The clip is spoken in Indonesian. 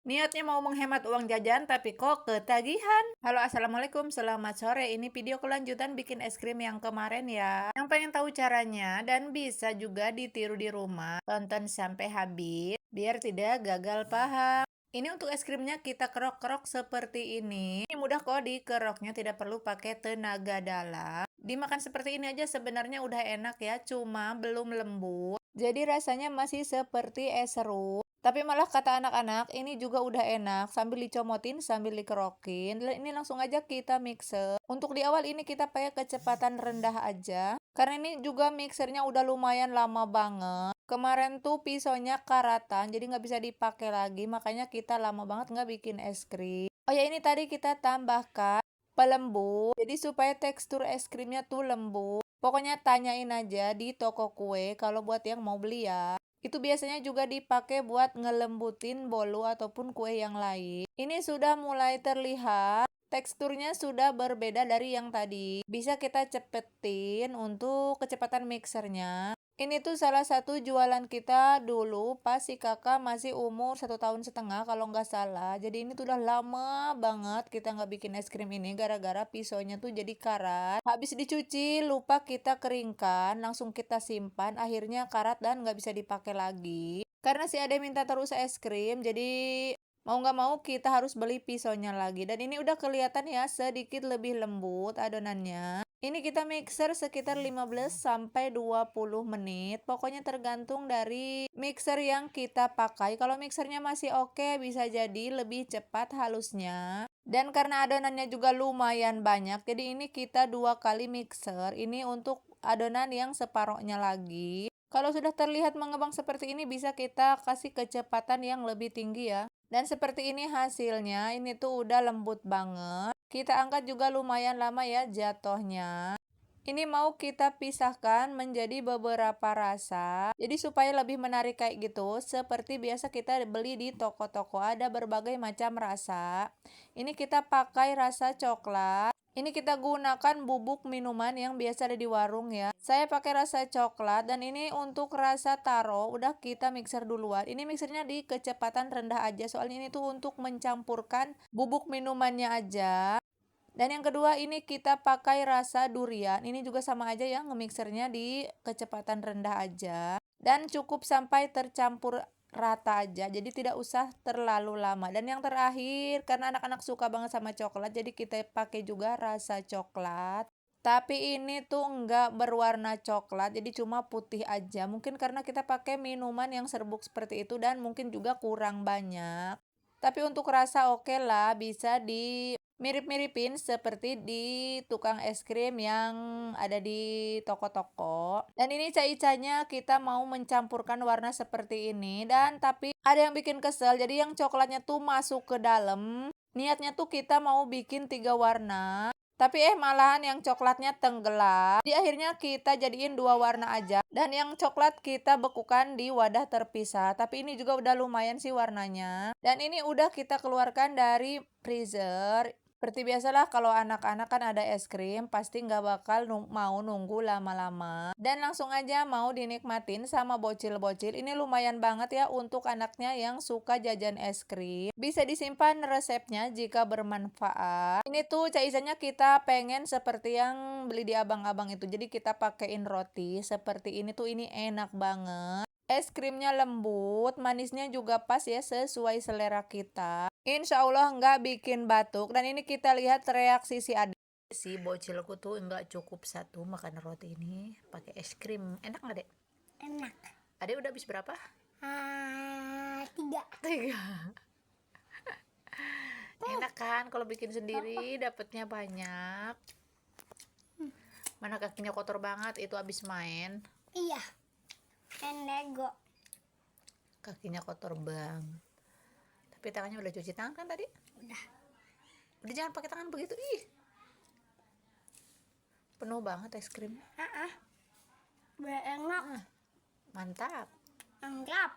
Niatnya mau menghemat uang jajan tapi kok ketagihan. Halo, assalamualaikum, selamat sore. Ini video kelanjutan bikin es krim yang kemarin ya. Yang pengen tahu caranya dan bisa juga ditiru di rumah, tonton sampai habis biar tidak gagal paham. Ini untuk es krimnya kita kerok-kerok seperti ini. Ini mudah kok dikeroknya, tidak perlu pakai tenaga dalam. Dimakan seperti ini aja sebenarnya udah enak ya, cuma belum lembut. Jadi rasanya masih seperti es serut. Tapi malah kata anak-anak, ini juga udah enak, sambil dicomotin, sambil dikerokin. Dan ini langsung aja kita mixer. Untuk di awal ini kita pakai kecepatan rendah aja. Karena ini juga mixernya udah lumayan lama banget. Kemarin tuh pisaunya karatan, jadi nggak bisa dipakai lagi. Makanya kita lama banget nggak bikin es krim. Oh ya, ini tadi kita tambahkan pelembut. Jadi supaya tekstur es krimnya tuh lembut. Pokoknya tanyain aja di toko kue kalau buat yang mau beli ya. Itu biasanya juga dipakai buat ngelembutin bolu ataupun kue yang lain. Ini sudah mulai terlihat, teksturnya sudah berbeda dari yang tadi. Bisa kita cepetin untuk kecepatan mixernya. Ini tuh salah satu jualan kita dulu pas si kakak masih umur 1,5 tahun kalau nggak salah. Jadi ini tuh udah lama banget kita nggak bikin es krim ini gara-gara pisaunya tuh jadi karat. Habis dicuci lupa kita keringkan, langsung kita simpan, akhirnya karat dan nggak bisa dipakai lagi. Karena si ade minta terus es krim, jadi mau nggak mau kita harus beli pisaunya lagi. Dan ini udah kelihatan ya sedikit lebih lembut adonannya. Ini kita mixer sekitar 15 sampai 20 menit. Pokoknya tergantung dari mixer yang kita pakai. Kalau mixernya masih oke, bisa jadi lebih cepat halusnya. Dan karena adonannya juga lumayan banyak, jadi ini kita 2 kali mixer. Ini untuk adonan yang separohnya lagi. Kalau sudah terlihat mengembang seperti ini, bisa kita kasih kecepatan yang lebih tinggi ya. Dan seperti ini hasilnya, ini tuh udah lembut banget. Kita angkat juga lumayan lama ya jatuhnya. Ini mau kita pisahkan menjadi beberapa rasa. Jadi supaya lebih menarik kayak gitu, seperti biasa kita beli di toko-toko ada berbagai macam rasa. Ini kita pakai rasa coklat. Ini kita gunakan bubuk minuman yang biasa ada di warung ya. Saya pakai rasa coklat dan ini untuk rasa taro udah kita mixer duluan. Ini mixernya di kecepatan rendah aja soalnya ini tuh untuk mencampurkan bubuk minumannya aja. Dan yang kedua ini kita pakai rasa durian. Ini juga sama aja ya ngemixernya di kecepatan rendah aja. Dan cukup sampai tercampur rata aja. Jadi tidak usah terlalu lama. Dan yang terakhir karena anak-anak suka banget sama coklat, jadi kita pakai juga rasa coklat. Tapi ini tuh enggak berwarna coklat, jadi cuma putih aja. Mungkin karena kita pakai minuman yang serbuk seperti itu dan mungkin juga kurang banyak. Tapi untuk rasa oke lah, bisa di mirip-miripin seperti di tukang es krim yang ada di toko-toko. Dan ini caicanya kita mau mencampurkan warna seperti ini. Dan tapi ada yang bikin kesel, jadi yang coklatnya tuh masuk ke dalam. Niatnya tuh kita mau bikin 3 warna. Tapi malahan yang coklatnya tenggelam. Di akhirnya kita jadiin 2 warna aja. Dan yang coklat kita bekukan di wadah terpisah. Tapi ini juga udah lumayan sih warnanya. Dan ini udah kita keluarkan dari freezer. Seperti biasalah kalau anak-anak kan ada es krim, pasti nggak bakal mau nunggu lama-lama. Dan langsung aja mau dinikmatin sama bocil-bocil. Ini lumayan banget ya untuk anaknya yang suka jajan es krim. Bisa disimpan resepnya jika bermanfaat. Ini tuh caisannya kita pengen seperti yang beli di abang-abang itu. Jadi kita pakein roti seperti ini tuh ini enak banget. Es krimnya lembut, manisnya juga pas ya sesuai selera kita. Insya Allah nggak bikin batuk. Dan ini kita lihat reaksi si adik. Si bocilku tuh nggak cukup satu makan roti ini pakai es krim. Enak nggak dek? Enak. Adek udah habis berapa? 3. 3. Enak kan kalau bikin sendiri dapatnya banyak. Mana kakinya kotor banget itu habis main. Iya. Main Lego. Kakinya kotor bang. Tapi tangannya udah cuci tangan kan tadi? Udah. Udah jangan pakai tangan begitu ih. Penuh banget es krimnya. Udah enak. Mantap. Enggak.